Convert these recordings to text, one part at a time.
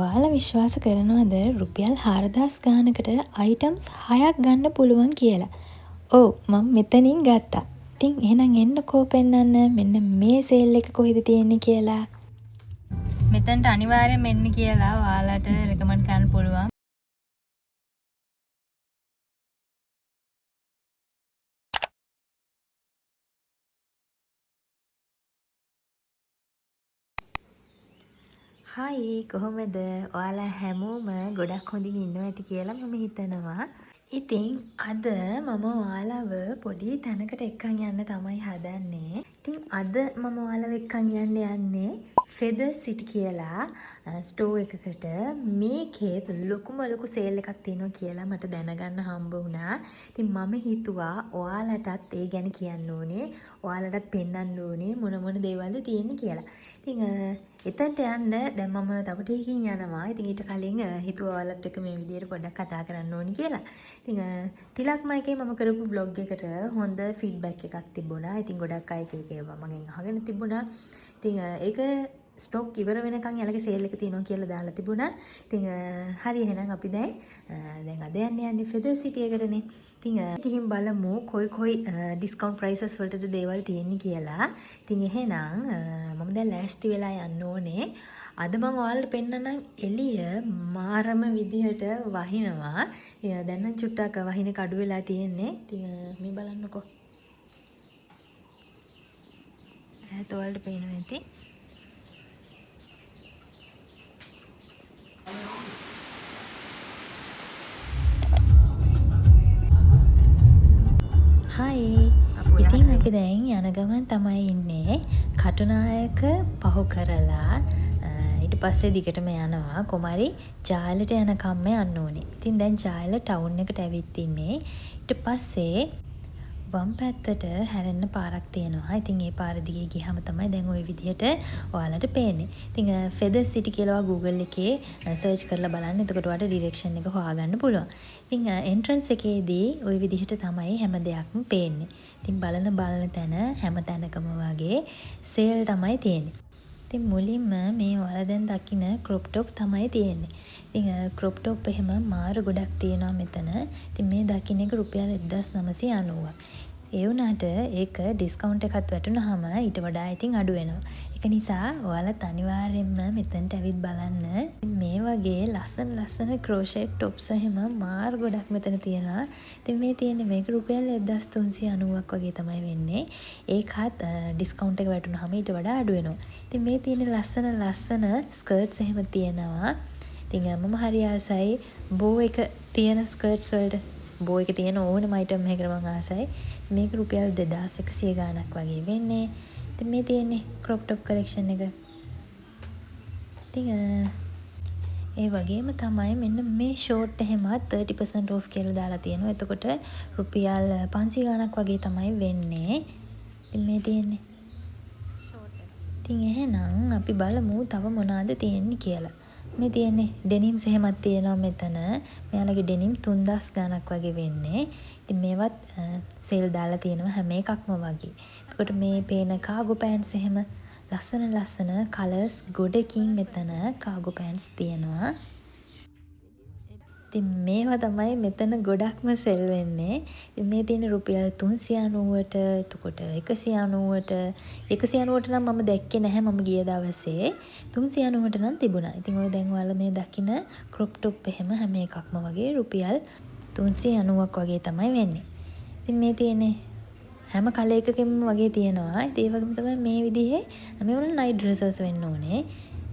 ඔයාලා විශ්වාස කරනවද රුපියල් 4000 ගානකට අයිටම්ස් 6ක් ගන්න පුළුවන් කියලා? ඔව් මම මෙතනින් ගත්තා. ඉතින් එහෙනම් එන්නකෝ පෙන්නන්න මෙන්න මේ සේල් එක කොහෙද තියෙන්නේ කියලා. මෙතනට අනිවාර්යෙන් එන්න කියලා ඔයාලට රෙකමන්ඩ් කරන්න පුළුවන්. හයි කොහොමද? ඔයාලා හැමෝම ගොඩක් හොඳින් ඉන්නවා ඇති කියලා මම හිතනවා. ඉතින් අද මම ඔයාලව පොඩි තැනකට එක්කන් යන්න තමයි හදන්නේ. ඉතින් අද මම ඔයාලව එක්කන් යන්නේ ෆෙදර් සිටි කියලා ස්ටෝ එකකට. මේකේ ලොකුම ලොකු සේල් එකක් තියෙනවා කියලා මට දැනගන්න හම්බ වුණා. ඉතින් මම හිතුවා ඔයාලටත් ඒ ගැන කියන්න ඕනේ. ඔයාලටත් පෙන්වන්න ඕනේ මොන මොන දේවල්ද තියෙන්නේ කියලා. ඉතින් එතනට යන්න දැන් මම තව ටිකකින් යනවා. ඉතින් ඊට කලින් හිතුවා ඔයාලත් එක්ක මේ විදිහට පොඩ්ඩක් කතා කරන්න ඕනි කියලා. ඉතින් තිලක් මයිකේ මම කරපු vlog එකට හොඳ ෆීඩ්බැක් එකක් තිබුණා. ඉතින් ගොඩක් අය එක ඒවා මගෙන් අහගෙන තිබුණා. ඉතින් ඒක ස්ටොක් ඉවර වෙනකන් යාළගේ සේල් එක තියෙනවා කියලා දාලා තිබුණා. ඉතින් හරි එහෙනම් අපි දැන් අද යන්නේ ෆෙදර් සිටි එකටනේ. ඉතින් ගිහින් බලමු කොයි ඩිස්කවුන්ට් ප්‍රයිසස් වලටද දේවල් තියෙන්නේ කියලා. ඉතින් එහෙනම් මම දැන් ලෑස්ති වෙලා යන්න ඕනේ. අද මම ඔයාලට පෙන්නනම් එළිය මාරම විදිහට වහිනවා. දැන් නම් චුට්ටක් වහින කඩු වෙලා තියෙන්නේ. ඉතින් මේ බලන්නකෝ. ඈත ඔයාලට පේනවා ඇති. හයි. ඉතින් අපි දැන් යන ගමන් තමයි ඉන්නේ. කටුනායක පහු කරලා ඊට පස්සේ දිගටම යනවා. කොමාරි ජාලට යනකම්ම යන්න ඕනේ. ඉතින් දැන් ජාල ටවුන් එකට ඇවිත් ඉන්නේ. ඊට පස්සේ වම් පැත්තට හැරෙන්න පාරක් තියෙනවා. ඉතින් ඒ පාර දිගේ ගියාම තමයි දැන් ওই විදිහට ඔයාලට පේන්නේ. ඉතින් ෆෙදර් සිටි කියලා Google එකේ සර්ච් කරලා බලන්න. එතකොට ඔයාලට ඩිරෙක්ෂන් එක හොයාගන්න පුළුවන්. ඉතින් එන්ට්‍රන්ස් එකේදී ওই විදිහට තමයි හැම දෙයක්ම පේන්නේ. ඉතින් බලන තැන හැම තැනකම වගේ සේල් තමයි තියෙන්නේ. ඉතින් මුලින්ම මේ ඔයාලා දැන් දකින ක්‍රොප් টොප් තමයි තියෙන්නේ. ඉතින් ක්‍රොප් টොප් එහෙම මාර ගොඩක් තියෙනවා මෙතන. ඉතින් මේ දකින්න එක රුපියල් 1990ක්. ඒ වුණාට ඒක ඩිස්කවුන්ට් එකත් වැටුනහම ඊට වඩා ඉතින් අඩු වෙනවා. ඒක නිසා ඔයාලත් අනිවාර්යයෙන්ම මෙතනට ඇවිත් බලන්න. මේ වගේ ලස්සන ක්‍රෝෂේට් টොප්ස් එහෙම මාර ගොඩක් මෙතන තියෙනවා. ඉතින් මේ තියෙන්නේ මේක රුපියල් 1390ක් වගේ තමයි වෙන්නේ. ඒකත් ඩිස්කවුන්ට් එක වැටුනහම ඊට වඩා අඩු වෙනවා. ඉතින් මේ තියෙන ලස්සන ස්කර්ට්ස් එහෙම තියෙනවා. ඉතින් මම හරි ආසයි බෝ එක තියෙන ස්කර්ට්ස් වලට. බෝ එක තියෙන ඕනම අයිටම් එකකට මම ආසයි. මේක රුපියල් 2100 ගාණක් වගේ වෙන්නේ. ඉතින් මේ තියෙන්නේ ක්‍රොප් টොප් කලෙක්ෂන් එක. ඉතින් ඒ වගේම තමයි මෙන්න මේ ෂෝට් එහෙමත් 30% off කියලා දාලා තියෙනවා. එතකොට රුපියල් 500 ගාණක් වගේ තමයි වෙන්නේ. ඉතින් මේ තියෙන්නේ. ඉතින් එහෙනම් අපි බලමු තව මොනවාද තියෙන්නේ කියලා. මේ තියෙන්නේ ඩෙනිම්ස් එහෙමත් තියෙනවා මෙතන. මෙයාලගේ ඩෙනිම් 3000 ගාණක් වගේ වෙන්නේ. ඉතින් මේවත් සේල් දාලා තියෙනවා හැම එකක්ම වගේ. එතකොට මේ පේන කාගෝ පෑන්ට්ස් එහෙම ලස්සන කලර්ස් ගොඩකින් මෙතන කාගෝ පෑන්ට්ස් තියෙනවා. ඉතින් මේවා තමයි මෙතන ගොඩක්ම සෙල් වෙන්නේ. ඉතින් මේ තියෙන රුපියල් 390ට, එතකොට 190ට, 190ට නම් මම දැක්කේ නැහැ මම ගිය දවසේ. 390ට නම් තිබුණා. ඉතින් ඔය දැන් ඔයාලා මේ දකින ක්‍රොප් টොප් එහෙම හැම එකක්ම වගේ රුපියල් 390ක් වගේ තමයි වෙන්නේ. ඉතින් මේ තියෙන්නේ හැම කල එකකින්ම වගේ තියෙනවා. ඉතින් ඒ වගේම තමයි මේ විදිහේ මේවල නයිට් ඩ්‍රෙසස් වෙන්න ඕනේ.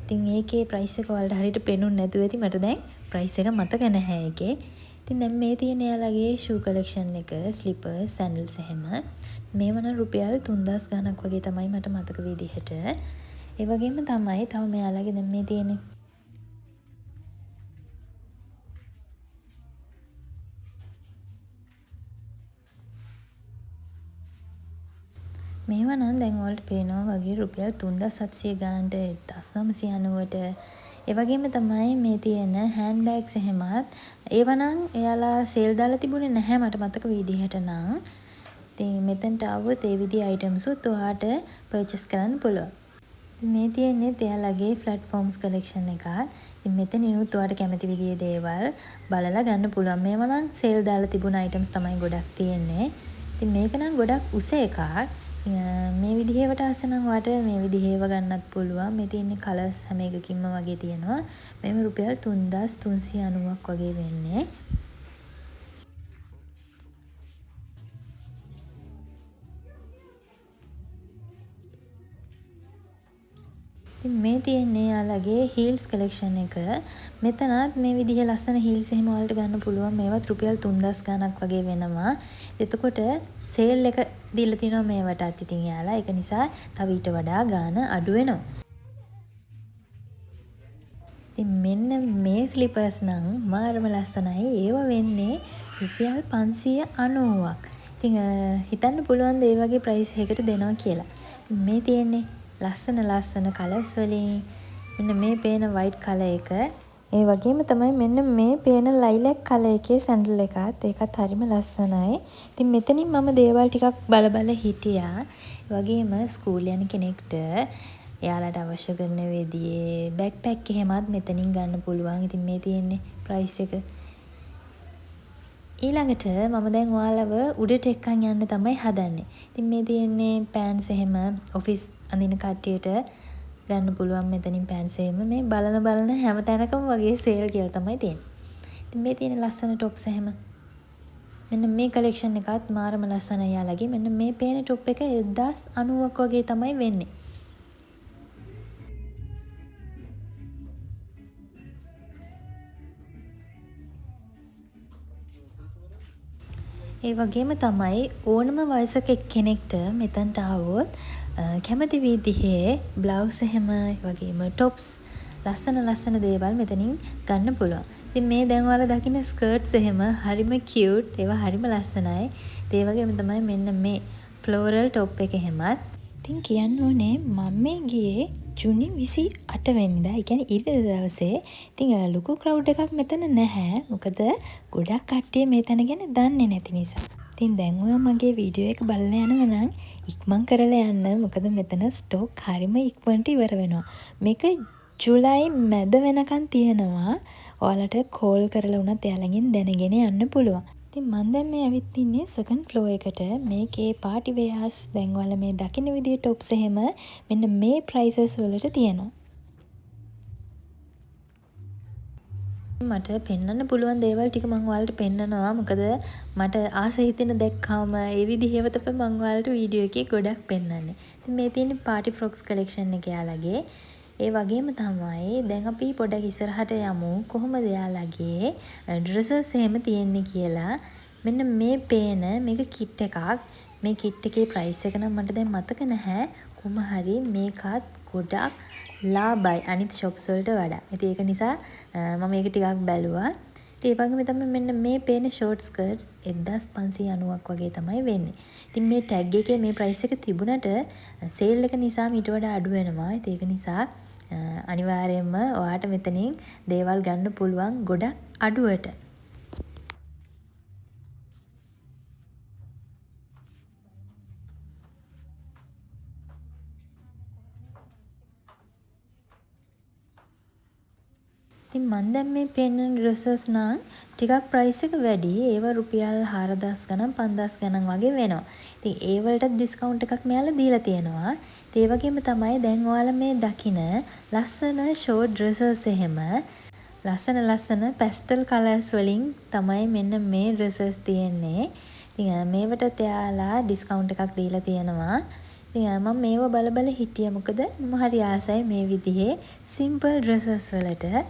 ඉතින් ඒකේ ප්‍රයිස් එක ඔයාලට හරියට පේනුනේ නැතුව ඇති මට දැන් ප්‍රයිස් එක මතක නැහැ ඒකේ. ඉතින් දැන් මේ තියෙන යාළගේ ෂූ කලෙක්ෂන් එක ස්ලිපර්ස් සැන්ඩල්ස් එහෙම මේව නම් රුපියල් 3000 ගාණක් වගේ තමයි මට මතක විදිහට. ඒ වගේම තමයි තව මෙයාලගේ දැන් මේ තියෙන්නේ මේවා නම් දැන් ඔයාලට පේනවා වගේ රුපියල් 3700 ගානට 1990ට ඒ වගේම තමයි මේ තියෙන හෑන්ඩ් බෑග්ස් එහෙමත් ඒවා නම් එයාලා සේල් දාලා තිබුණේ නැහැ මට මතක විදිහට නම්. ඉතින් මෙතෙන්ට ආවොත් ඒ විදිහේ අයිටම්ස් උත් ඔයාට පර්චේස් කරන්න පුළුවන්. මේ තියෙන්නේ එයාලගේ platforms collection එකක්. ඉතින් මෙතනිනුත් ඔයාලට කැමති විදිහේ දේවල් බලලා ගන්න පුළුවන්. මේවා නම් sale දාලා තිබුණ items තමයි ගොඩක් තියෙන්නේ. ඉතින් මේක නම් ගොඩක් උස එකක්. මේ විදිහේ වට ආස නම් ඔයාලට මේ විදිහේව ගන්නත් පුළුවන්. මේ තියෙන්නේ colours හැම එකකින්ම වගේ තියෙනවා. මේව රුපියල් 3390ක් වගේ වෙන්නේ. මේ තියෙන්නේ යාළගේ හීල්ස් කලෙක්ෂන් එක. මෙතනත් මේ විදිහේ ලස්සන හීල්ස් එහෙම වලට ගන්න පුළුවන්. මේවත් රුපියල් 3000 ගණක් වගේ වෙනවා. එතකොට සේල් එක දීලා තිනවා මේවටත් ඉතින් යාළා. ඒක නිසා තව ඊට වඩා ගාණ අඩු වෙනවා. ඉතින් මෙන්න මේ ස්ලිපර්ස් නම් මාරම ලස්සනයි. ඒව වෙන්නේ රුපියල් 590ක්. ඉතින් හිතන්න පුළුවන් ද ඒ වගේ ප්‍රයිස් එකකට දෙනවා කියලා. මේ තියෙන්නේ ලස්සන කලර්ස් වලින් මෙන්න මේ පේන වයිට් කලර් එක. ඒ වගේම තමයි මෙන්න මේ පේන ලයිලැක් කලර් එකේ සැන්ඩල් එකත්. ඒකත් හරිම ලස්සනයි. ඉතින් මෙතනින් මම දේවල් ටිකක් බල හිටියා. ඒ වගේම ස්කූල් යන කෙනෙක්ට එයාලට අවශ්‍ය කරන විදිහේ බෑග් පැක් එහෙමත් මෙතනින් ගන්න පුළුවන්. ඉතින් මේ තියෙන්නේ ප්‍රයිස් එක. ඊළඟට මම දැන් ඔයාලව උඩට එක්කන් යන්න තමයි හදන්නේ. ඉතින් මේ තියෙන්නේ පෑන්ස් එහෙම ඔෆිස් අඳින කට්ටියට ගන්න පුළුවන් මෙතනින් පෑන්ස් එහෙම මේ බලන හැම තැනකම වගේ සේල් කියලා තමයි තියෙන්නේ. ඉතින් මේ තියෙන ලස්සන টොප්ස් එහෙම. මෙන්න මේ කලෙක්ෂන් එකත් මාරම ලස්සනයි යාළගේ. මෙන්න මේ පේන টොප් එක 1090ක් වගේ තමයි වෙන්නේ. ඒ වගේම තමයි ඕනම වයසක එක්කෙනෙක්ට මෙතනට ආවොත් කැමති විදිහේ බ්ලවුස් එහෙම වගේම টොප්ස් ලස්සන දේවල් මෙතනින් ගන්න පුළුවන්. ඉතින් මේ දැන් ඔයාලා දකින්න ස්කර්ට්ස් එහෙම හරිම කියුට්. ඒවා හරිම ලස්සනයි. ඒ වගේම තමයි මෙන්න මේ ෆ්ලෝරල් টොප් එක එහෙමත්. ඉතින් කියන්න ඕනේ මම මේ ගියේ ජුනි 28 වෙනිදා. ඒ කියන්නේ ඊට දවසේ. ඉතින් ලොකු ක්‍රවුඩ් එකක් මෙතන නැහැ. මොකද ගොඩක් කට්ටිය මේ තැන ගැන දන්නේ නැති නිසා. ඉතින් දැන් ඔයා මගේ වීඩියෝ එක බලලා යනවා නම් ඉක්මන් කරලා යන්න. මොකද මෙතන ස්ටොක් හරිම ඉක්මනට ඉවර වෙනවා. මේක ජූලයි මැද වෙනකන් තියෙනවා. ඔයාලට කෝල් කරලා වුණත් එයාලගෙන් දැනගෙන යන්න පුළුවන්. ඉතින් මම දැන් මේ ඇවිත් ඉන්නේ සෙකන්ඩ් ෆ්ලෝර් එකට. මේකේ පාටි වෙයාස් දැන් ඔයාලා මේ දකින්න විදිහේ টොප්ස් එහෙම මෙන්න මේ ප්‍රයිසස් වලට තියෙනවා. මට පෙන්වන්න පුළුවන් දේවල් ටික මම ඔයාලට පෙන්නනවා. මොකද මට ආස හිතෙන දැක්කාම ඒ විදිහේව තමයි මම ඔයාලට වීඩියෝ එකේ ගොඩක් පෙන්වන්නේ. ඉතින් මේ තියෙන්නේ පාටි ෆ්‍රොක්ස් කලෙක්ෂන් එක යාළගේ. ඒ වගේම තමයි දැන් අපි පොඩක් ඉස්සරහට යමු කොහොමද යාළගේ ඩ්‍රෙසස් එහෙම තියෙන්නේ කියලා. මෙන්න මේ පේන මේක කිට් එකක්. මේ කිට් එකේ ප්‍රයිස් එක නම් මට දැන් මතක නැහැ. කොහොම හරි මේකත් ගොඩක් ලාභයි අනිත් shops වලට වඩා. ඉතින් ඒක නිසා මම මේක ටිකක් බැලුවා. ඉතින් ඒ වගේම තමයි මෙන්න මේ පේන short skirts 1590ක් වගේ තමයි වෙන්නේ. ඉතින් මේ tag එකේ මේ price එක තිබුණට sale එක නිසා ඊට වඩා අඩු වෙනවා. ඉතින් ඒක නිසා අනිවාර්යයෙන්ම ඔයාට මෙතනින් දේවල් ගන්න පුළුවන් ගොඩක් අඩුවට. ඉතින් මම දැන් මේ පෙන්නන ඩ්‍රෙසස් නම් ටිකක් ප්‍රයිස් එක වැඩි. ඒවා රුපියල් 4000 ගණන් 5000 ගණන් වගේ වෙනවා. ඉතින් ඒ වලට ඩිස්කවුන්ට් එකක් මෙයාලා දීලා තියෙනවා. ඒ වගේම තමයි දැන් ඔයාලා මේ දකින ලස්සන ෂෝට් ඩ්‍රෙසස් එහෙම ලස්සන පැස්ටල් කලර්ස් වලින් තමයි මෙන්න මේ ඩ්‍රෙසස් තියෙන්නේ. ඉතින් මේවට එයාලා ඩිස්කවුන්ට් එකක් දීලා තියෙනවා. ඉතින් මම මේව බල හිටියා. මොකද මම හරි ආසයි මේ විදිහේ සිම්පල් ඩ්‍රෙසස් වලට.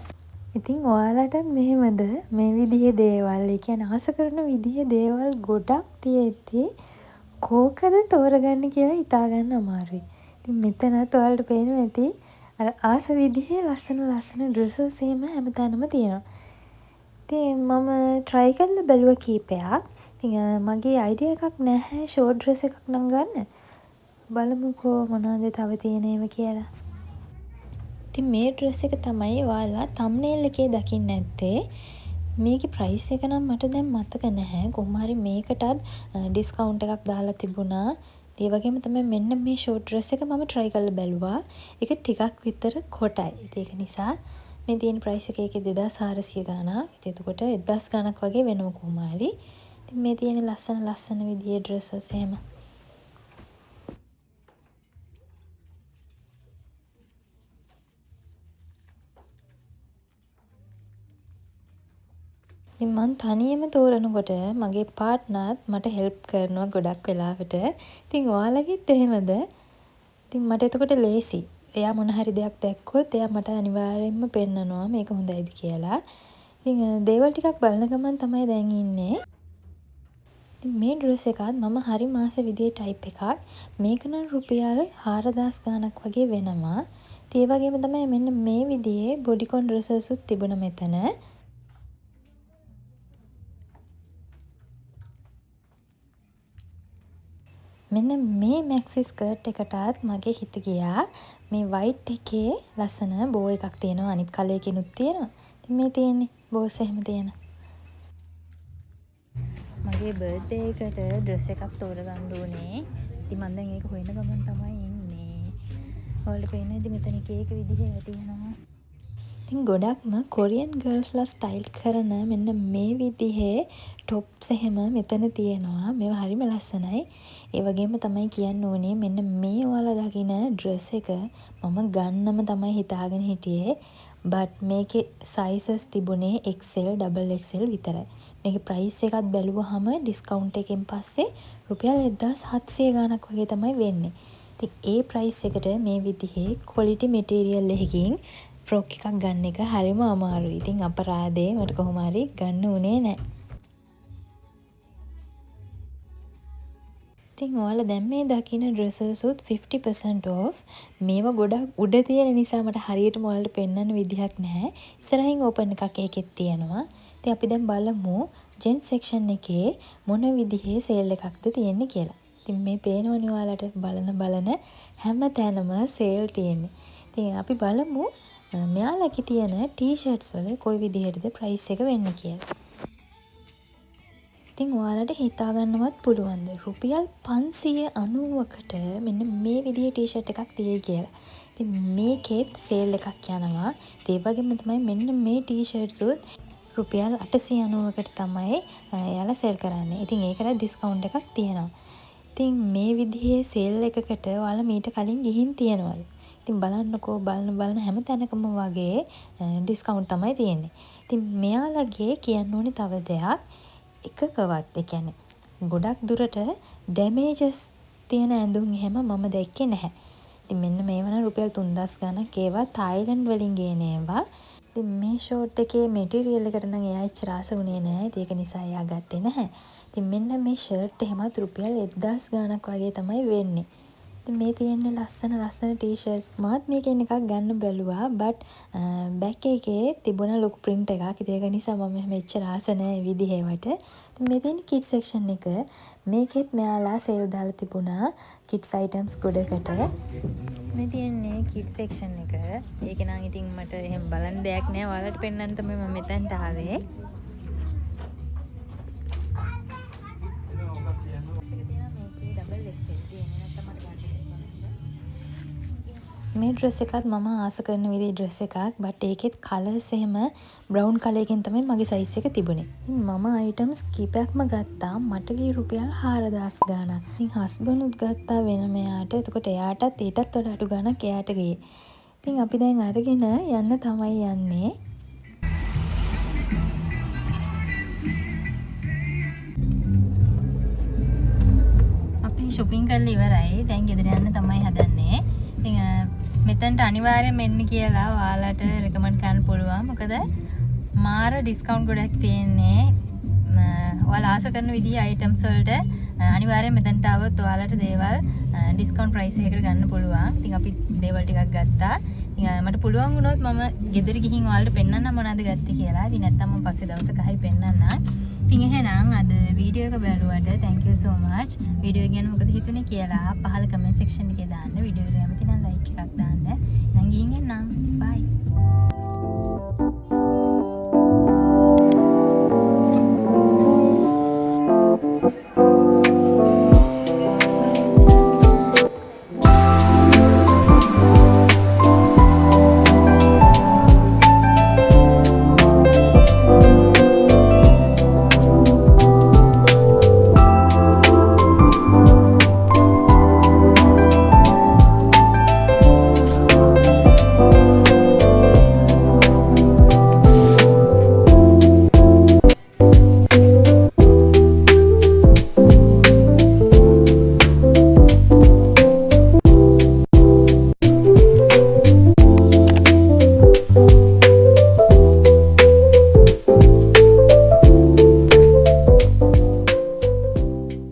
ඉතින් ඔයාලටත් මෙහෙමද මේ විදිහේ දේවල්, ඒ කියන්නේ ආස කරන විදිහේ දේවල් ගොඩක් තියෙද්දි කෝකද තෝරගන්න කියලා හිතා ගන්න අමාරුයි. ඉතින් මෙතනත් ඔයාලට පේනවා ඇති අර ආස විදිහේ ලස්සන ඩ්‍රෙසස් එහෙම හැමතැනම තියෙනවා. ඉතින් මම try කරලා බැලුවා කීපයක්. ඉතින් මගේ අයිඩියා එකක් නැහැ ෂෝට් ඩ්‍රෙස් එකක් නම් ගන්න. බලමුකෝ මොනවද තව තියෙනේව කියලා. ඉතින් මේ ඩ්‍රෙස් එක තමයි ඔයාලා thumbnail එකේ දකින්න ඇත්තේ. මේකේ ප්‍රයිස් එක නම් මට දැන් මතක නැහැ. කොහොම හරි මේකටත් ඩිස්කවුන්ට් එකක් දාලා තිබුණා. ඒ වගේම තමයි මෙන්න මේ ෂෝට් ඩ්‍රෙස් එක මම try කරලා බැලුවා. ඒක ටිකක් විතර කොටයි. ඉතින් ඒක නිසා මේ තියෙන price එක ඒකේ 2400 ගාණක්. ඉතින් එතකොට 1000 ගාණක් වගේ වෙනව කොහොමහරි. ඉතින් මේ තියෙන ලස්සන විදිහේ dresses එහෙම. ඉතින් මං තනියම තෝරනකොට මගේ පාර්ට්නර්ත් මට හෙල්ප් කරනවා ගොඩක් වෙලාවට. ඉතින් ඔයාලගෙත් එහෙමද? ඉතින් මට එතකොට ලේසි. එයා මොන හරි දෙයක් දැක්කොත් එයා මට අනිවාර්යෙන්ම පෙන්නනවා මේක හොඳයිද කියලා. ඉතින් දේවල් ටිකක් බලන ගමන් තමයි දැන් ඉන්නේ. ඉතින් මේ ඩ්‍රෙස් එකත් මම හරි මාස විදිහේ ටයිප් එකක්. මේක නම් රුපියල් 4000 ගාණක් වගේ වෙනවා. ඉතින් ඒ වගේම තමයි මෙන්න මේ විදිහේ බොඩිකොන් ඩ්‍රෙසස් උත් තිබුණා මෙතන. මෙන්න මේ මැක්සි ස්කර්ට් එකටත් මගේ හිත ගියා. මේ වයිට් එකේ ලස්සන බෝ එකක් තියෙනවා. අනිත් කලර් එකකිනුත් තියෙනවා. ඉතින් මේ තියෙන්නේ බෝස් එහෙම තියෙන. මගේ බර්ත්ඩේ එකට ඩ්‍රෙස් එකක් තෝරගන්න ඕනේ. ඉතින් මම දැන් ඒක හොයන ගමන් තමයි ඉන්නේ. ඔයාලට පේනවා ඉතින් මෙතන එක එක විදිහේ තියෙනවා. ඉතින් ගොඩක්ම කොරියන් ගර්ල්ස්ලා ස්ටයිල් කරන මෙන්න මේ විදිහේ টොප්ස් එහෙම මෙතන තියෙනවා. මේවා හරිම ලස්සනයි. ඒ වගේම තමයි කියන්න ඕනේ මෙන්න මේ ඔයාලා දකින ඩ්‍රෙස් එක මම ගන්නම තමයි හිතාගෙන හිටියේ. බට් මේකේ sizes තිබුණේ XL, XXL විතරයි. මේකේ price එකත් බැලුවහම ඩිස්කවුන්ට් එකෙන් පස්සේ රුපියල් 1700 ගාණක් වගේ තමයි වෙන්නේ. ඉතින් ඒ price එකට මේ විදිහේ quality material එකකින් ෆ්‍රොක් එකක් ගන්න එක හරිම අමාරුයි. ඉතින් අපරාධේ මට කොහොම හරි ගන්න උනේ නැහැ. ඉතින් ඔයාලා දැන් මේ දකින dresses උත් 50% off. මේවා ගොඩක් උඩ තියෙන නිසා මට හරියටම ඔයාලට පෙන්වන්න විදිහක් නැහැ. ඉස්සරහින් open එකක් ඒකෙත් තියෙනවා. ඉතින් අපි දැන් බලමු gents section එකේ මොන විදිහේ sale එකක්ද තියෙන්නේ කියලා. ඉතින් මේ පේනවනේ ඔයාලට බලන හැම තැනම sale තියෙන්නේ. ඉතින් අපි බලමු මෙයාලගේ තියෙන ටී-ෂර්ට්ස් වල කොයි විදිහටද price එක වෙන්නේ කියලා. ඉතින් ඔයාලට හිතා ගන්නවත් පුළුවන්ද රුපියල් 590කට මෙන්න මේ විදිහේ ටී-ෂර්ට් එකක් තියෙයි කියලා. ඉතින් මේකෙත් සේල් එකක් යනවා. ඒ වගේම තමයි මෙන්න මේ ටී-ෂර්ට්ස් උත් රුපියල් 890කට තමයි එයාලා සේල් කරන්නේ. ඉතින් ඒකට ඩිස්කවුන්ට් එකක් තියෙනවා. ඉතින් මේ විදිහේ සේල් එකකට ඔයාලා මීට කලින් ගිහින් තියෙනවද? ඉතින් බලන්නකෝ බලන හැම තැනකම වගේ ඩිස්කවුන්ට් තමයි තියෙන්නේ. ඉතින් මෙයාලගේ කියන්න ඕනේ තව දෙයක් එකකවත් ඒ කියන්නේ ගොඩක් දුරට ඩැමේජස් තියෙන ඇඳුම් එහෙම මම දැක්කේ නැහැ. ඉතින් මෙන්න මේව නම් රුපියල් 3000 ගණක් ඒවා තායිලන්ඩ් වලින් ගේන ඒවා. ඉතින් මේ ෂෝට් එකේ මැටීරියල් එකට නම් එයා එච්චර ආස වුණේ නැහැ. ඒක නිසා එයා ගත්තේ නැහැ. ඉතින් මෙන්න මේ ෂර්ට් එහෙමත් රුපියල් 1000 ගණක් වගේ තමයි වෙන්නේ. ඉතින් මේ තියෙන්නේ ලස්සන ටී-ෂර්ට්ස්. මාත් මේකෙන් එකක් ගන්න බැලුවා. බට් බෑක් එකේ තිබුණ ලොකු print එකක්. ඒක නිසා මම මෙච්චර ආස නැහැ මේ විදිහේවට. ඉතින් මේ තියෙන kids section එක. මේකෙත් මෙයාලා sale දාලා තිබුණා kids items ගොඩකට. මේ තියෙන්නේ kids section එක. ඒක නම් ඉතින් මට එහෙම බලන්න දෙයක් නැහැ. ඔයාලට පෙන්වන්න තමයි මම මෙතනට ආවේ. මේ ඩ්‍රෙස් එකත් මම ආස කරන විදිහේ ඩ්‍රෙස් එකක්. බට් ඒකෙත් කලර්ස් එහෙම බ්‍රවුන් කලර් එකෙන් තමයි මගේ සයිස් එක තිබුණේ. මම අයිටම්ස් කීපයක්ම ගත්තා. මට ගියේ රුපියල් 4000 ගාණක්. ඉතින් හස්බන්ඩ් උත් ගත්තා වෙනම එයාට. එතකොට එයාටත් ඊටත් වඩා අඩු ගාණක් එයාට ගියේ. ඉතින් අපි දැන් අරගෙන යන්න තමයි යන්නේ. අපි shopping කරලා ඉවරයි. දැන් ගෙදර යන්න තමයි හදන්නේ. ඉතින් මෙතනට අනිවාර්යෙන් මෙන්න කියලා ඔයාලට රෙකමන්ඩ් කරන්න පුළුවන්. මොකද මාර ඩිස්කවුන්ට් ගොඩක් තියෙන්නේ. ඔයාලා ආස කරන විදිහේ අයිටම්ස් වලට අනිවාර්යෙන් මෙතනට આવොත් ඔයාලට දේවල් ඩිස්කවුන්ට් ප්‍රයිස් එකකට ගන්න පුළුවන්. ඉතින් අපි දේවල් ටිකක් ගත්තා. ඉතින් මට පුළුවන් වුණොත් මම ගෙදර ගිහින් ඔයාලට පෙන්නන්නම් මොනවද ගත්තේ කියලා. ඉතින් නැත්තම් මම පස්සේ දවසක හරි පෙන්නන්නම්. ඉතින් එහෙනම් අද වීඩියෝ එක බලුවට thank you so much. Video එක ගැන මොකද හිතුනේ කියලා පහල කමෙන්ට් සෙක්ෂන් එකේ දාන්න. වීඩියෝ එක කැමති නම් ලයික් එකක් දාන්න.